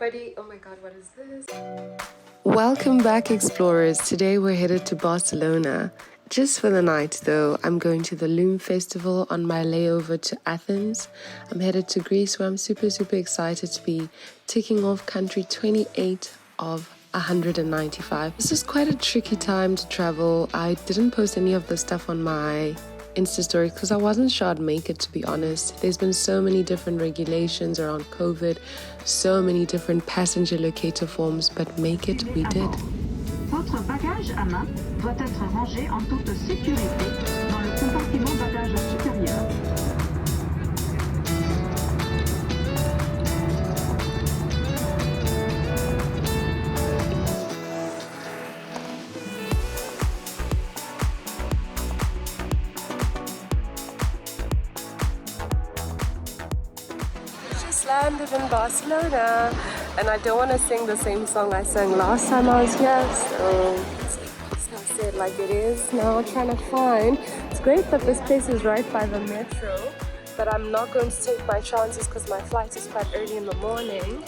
everybody. Oh my god, what is this? Welcome back, explorers. Today we're headed to Barcelona. Just for the night though, I'm going to the Loom Festival on my layover to Athens. I'm headed to Greece where I'm super excited to be ticking off country 28 of 195. This is quite a tricky time to travel. I didn't post any of the stuff on my Insta story because I wasn't sure I'd make it, to be honest. There's been so many different regulations around COVID, so many different passenger locator forms, but make it we did. Votre bagage à main doit être rangé en toute sécurité dans le compartiment bagage supérieur. Landed in Barcelona, and I don't want to sing the same song I sang last time I was here, so I'll say it like it is now. Trying to find, it's great that this place is right by the metro, but I'm not going to take my chances because my flight is quite early in the morning.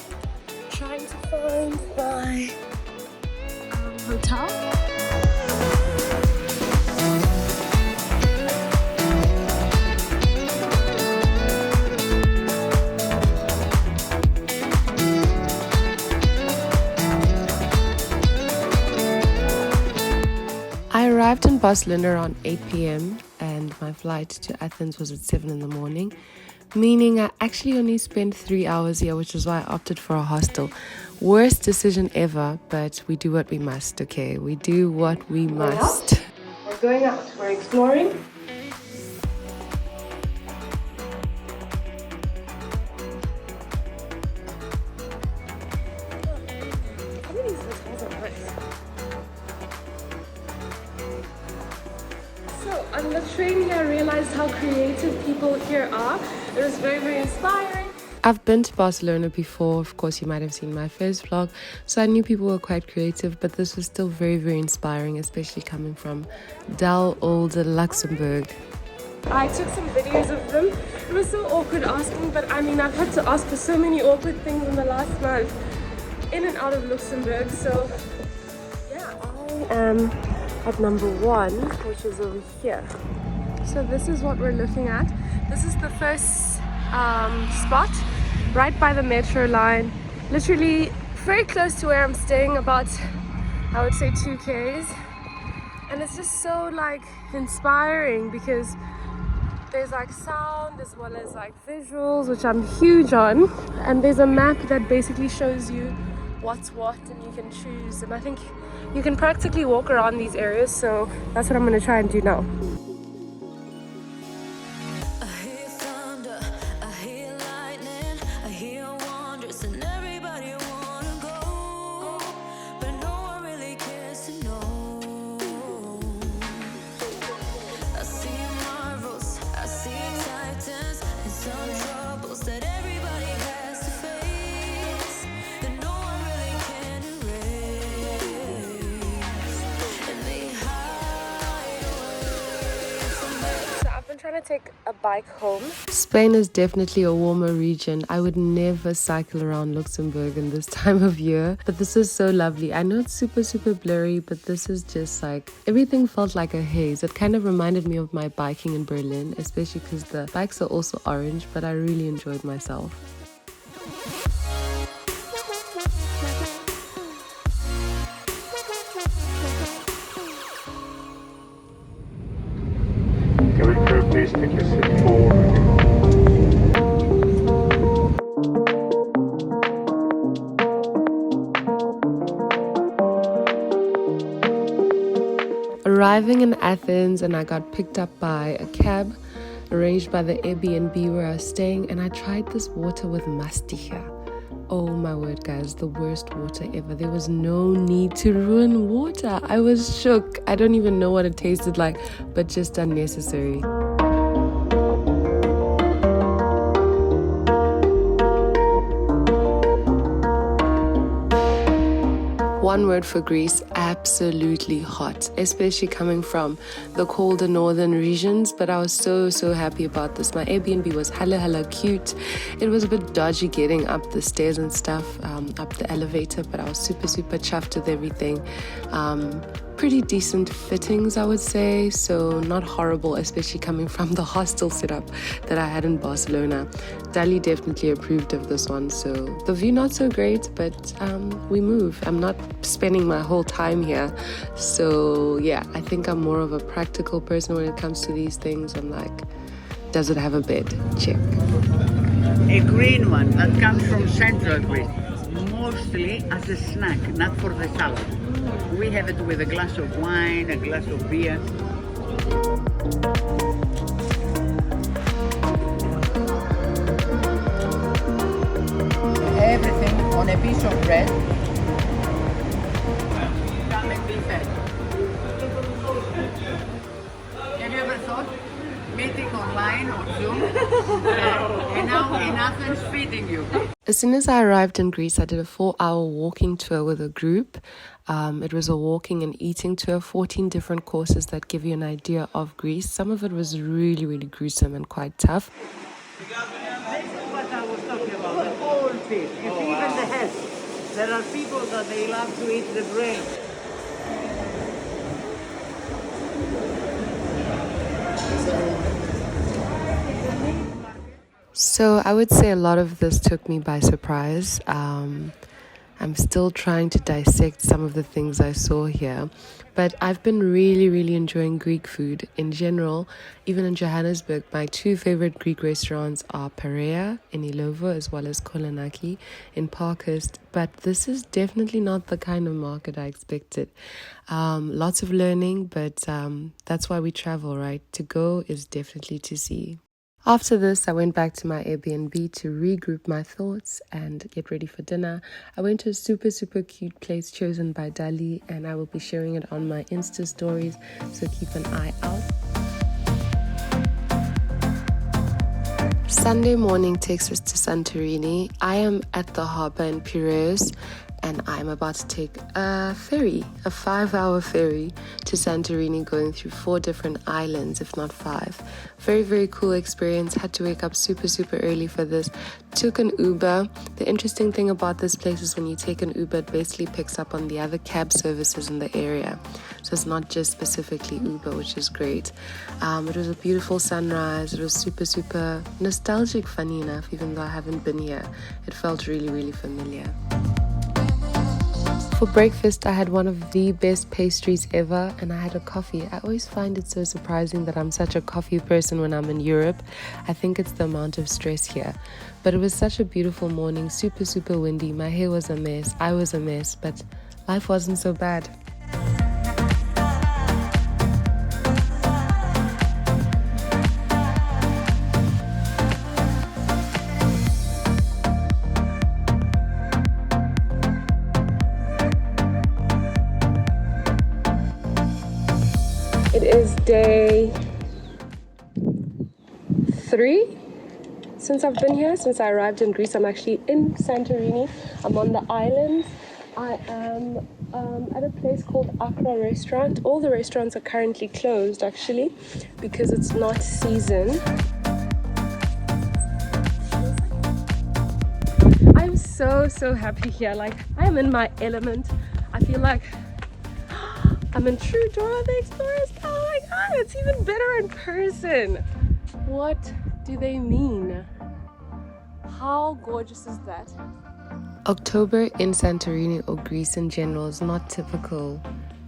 Trying to find my hotel. I arrived in Barcelona around 8 p.m. and my flight to Athens was at 7 in the morning, meaning I actually only spent 3 hours here, which is why I opted for a hostel. Worst decision ever, but we do what we must, okay? We do what we must. We're going out, we're exploring. On the train here, I realized how creative people here are. It was very inspiring. I've been to Barcelona before, of course you might have seen my first vlog, so I knew people were quite creative, but this was still very inspiring, especially coming from 𝐷𝐿 I took some videos of them. It was so awkward asking, but I mean I've had to ask for so many awkward things in the last month in and out of Luxembourg, so yeah. I am at number 1, which is over here. So this is what we're looking at. This is the first spot right by the metro line, literally very close to where I'm staying, about I would say 2 k's, and it's just so like inspiring because there's like sound as well as like visuals, which I'm huge on, and there's a map that basically shows you what's what and you can choose, and I think you can practically walk around these areas, so that's what I'm going to try and do now. Trying to take a bike home. Spain is definitely a warmer region. I would never cycle around Luxembourg in this time of year, but this is so lovely. I know it's super blurry, but this is just like, everything felt like a haze. It kind of reminded me of my biking in Berlin, especially because the bikes are also orange, but I really enjoyed myself. Please take your seat forward. Arriving in Athens, and I got picked up by a cab arranged by the Airbnb where I was staying, and I tried this water with mastica. Oh my word, guys, the worst water ever. There was no need to ruin water. I was shook. I don't even know what it tasted like, but just unnecessary. One word for Greece, absolutely hot, especially coming from the colder northern regions. But I was so happy about this. My Airbnb was hella cute. It was a bit dodgy getting up the stairs and stuff, up the elevator, but I was super chuffed with everything. Pretty decent fittings, I would say, so not horrible, especially coming from the hostel setup that I had in Barcelona. Dali definitely approved of this one, so the view not so great, but we move. I'm not spending my whole time here, so yeah, I think I'm more of a practical person when it comes to these things. I'm like, does it have a bed? Check. A green one that comes from Central Greece, mostly as a snack, not for the salad. We have it with a glass of wine, a glass of beer. Everything on a piece of bread. Come and be fed. Have you ever thought meeting online or Zoom and now in Athens feeding you? As soon as I arrived in Greece, I did a 4-hour walking tour with a group. It was a walking and eating tour, 14 different courses that give you an idea of Greece. Some of it was really gruesome and quite tough. This is what I was talking about, the whole fish, even the head. There are people that they love to eat the brain. So I would say a lot of this took me by surprise. I'm still trying to dissect some of the things I saw here, but I've been really enjoying Greek food in general. Even in Johannesburg, my two favorite Greek restaurants are Perea in Ilovo as well as Kolonaki in Parkhurst, but this is definitely not the kind of market I expected. Lots of learning, but that's why we travel, right? To go is definitely to see. After this, I went back to my Airbnb to regroup my thoughts and get ready for dinner. I went to a super cute place chosen by Dali, and I will be sharing it on my Insta stories, so keep an eye out. Sunday morning takes us to Santorini. I am at the harbor in Piraeus, and I'm about to take a ferry, a 5-hour ferry to Santorini, going through 4 different islands, if not 5. Very cool experience. Had to wake up super early for this. Took an Uber. The interesting thing about this place is when you take an Uber, it basically picks up on the other cab services in the area. So it's not just specifically Uber, which is great. It was a beautiful sunrise. It was super nostalgic, funny enough, even though I haven't been here. It felt really familiar. For breakfast, I had one of the best pastries ever, and I had a coffee. I always find it so surprising that I'm such a coffee person when I'm in Europe. I think it's the amount of stress here. But it was such a beautiful morning, super windy. My hair was a mess, I was a mess, but life wasn't so bad. It is day 3 since I've been here, since I arrived in Greece. I'm actually in Santorini. I'm on the islands. I am at a place called Accra restaurant. All the restaurants are currently closed actually because it's not season. I'm so happy here. Like, I'm in my element. I feel like I'm in true Dora the Explorer style. Oh my god, it's even better in person. What do they mean? How gorgeous is that? October in Santorini or Greece in general is not typical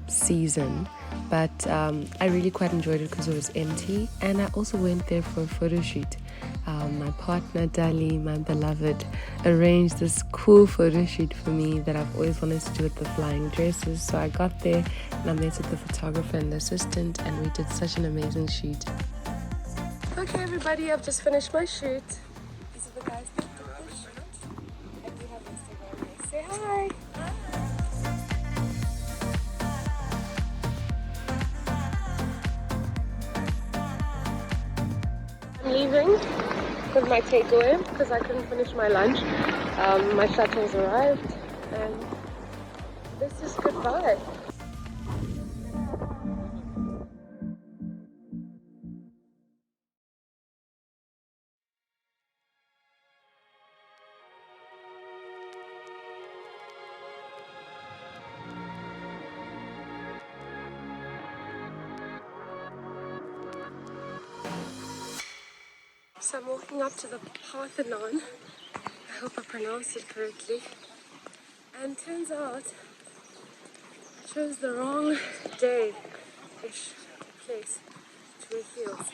season, but I really quite enjoyed it because it was empty, and I also went there for a photo shoot. My partner Dali, my beloved, arranged this cool photo shoot for me that I've always wanted to do with the flying dresses. So I got there and I met with the photographer and the assistant, and we did such an amazing shoot. Okay everybody, I've just finished my shoot. These are the guys that did the shoot. And we have Instagram. Say hi! I'm leaving with my takeaway because I couldn't finish my lunch. My shuttle's arrived and this is goodbye. So I'm walking up to the Parthenon. I hope I pronounced it correctly. And turns out I chose the wrong day-ish place to wear heels.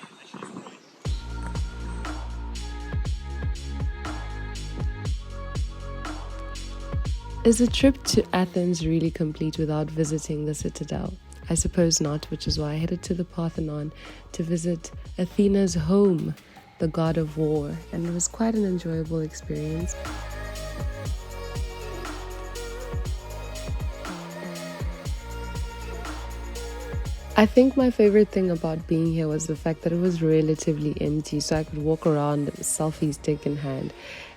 Is a trip to Athens really complete without visiting the citadel? I suppose not, which is why I headed to the Parthenon to visit Athena's home, the god of war, and it was quite an enjoyable experience. I think my favorite thing about being here was the fact that it was relatively empty, so I could walk around, selfie stick in hand,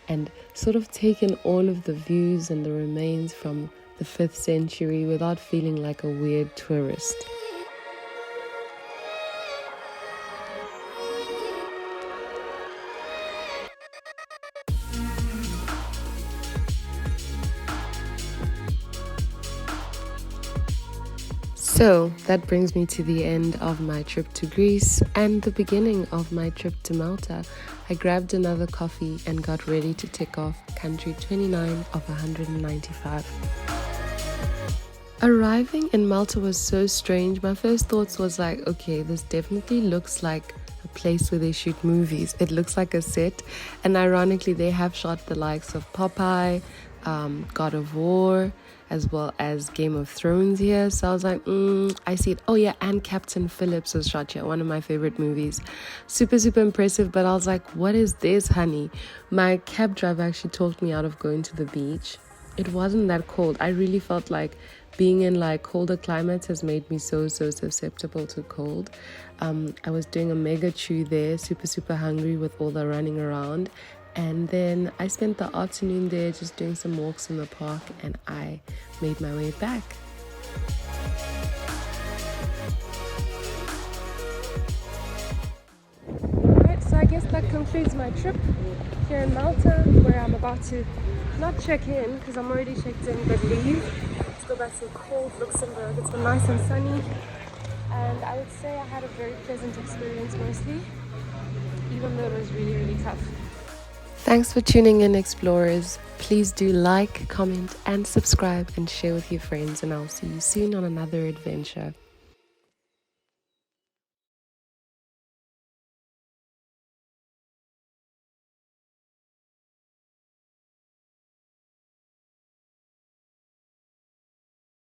and sort of take in all of the views and the remains from the 5th century without feeling like a weird tourist. So that brings me to the end of my trip to Greece and the beginning of my trip to Malta. I grabbed another coffee and got ready to tick off country 29 of 195. Arriving in Malta was so strange. My first thoughts was like, okay, this definitely looks like a place where they shoot movies. It looks like a set, and ironically they have shot the likes of Popeye, God of War, as well as Game of Thrones here. So I was like, I see it. Oh yeah, and Captain Phillips was shot here, one of my favorite movies. Super impressive, but I was like, what is this, honey? My cab driver actually talked me out of going to the beach. It wasn't that cold. I really felt like being in like colder climates has made me so susceptible to cold. I was doing a mega chew there, super hungry with all the running around. And then I spent the afternoon there just doing some walks in the park, and I made my way back. Alright, so I guess that concludes my trip here in Malta, where I'm about to not check in because I'm already checked in, but leave. Let's go back to cold Luxembourg. It's been nice and sunny, and I would say I had a very pleasant experience mostly, even though it was really tough. Thanks for tuning in, explorers. Please do like, comment, and subscribe and share with your friends, and I'll see you soon on another adventure.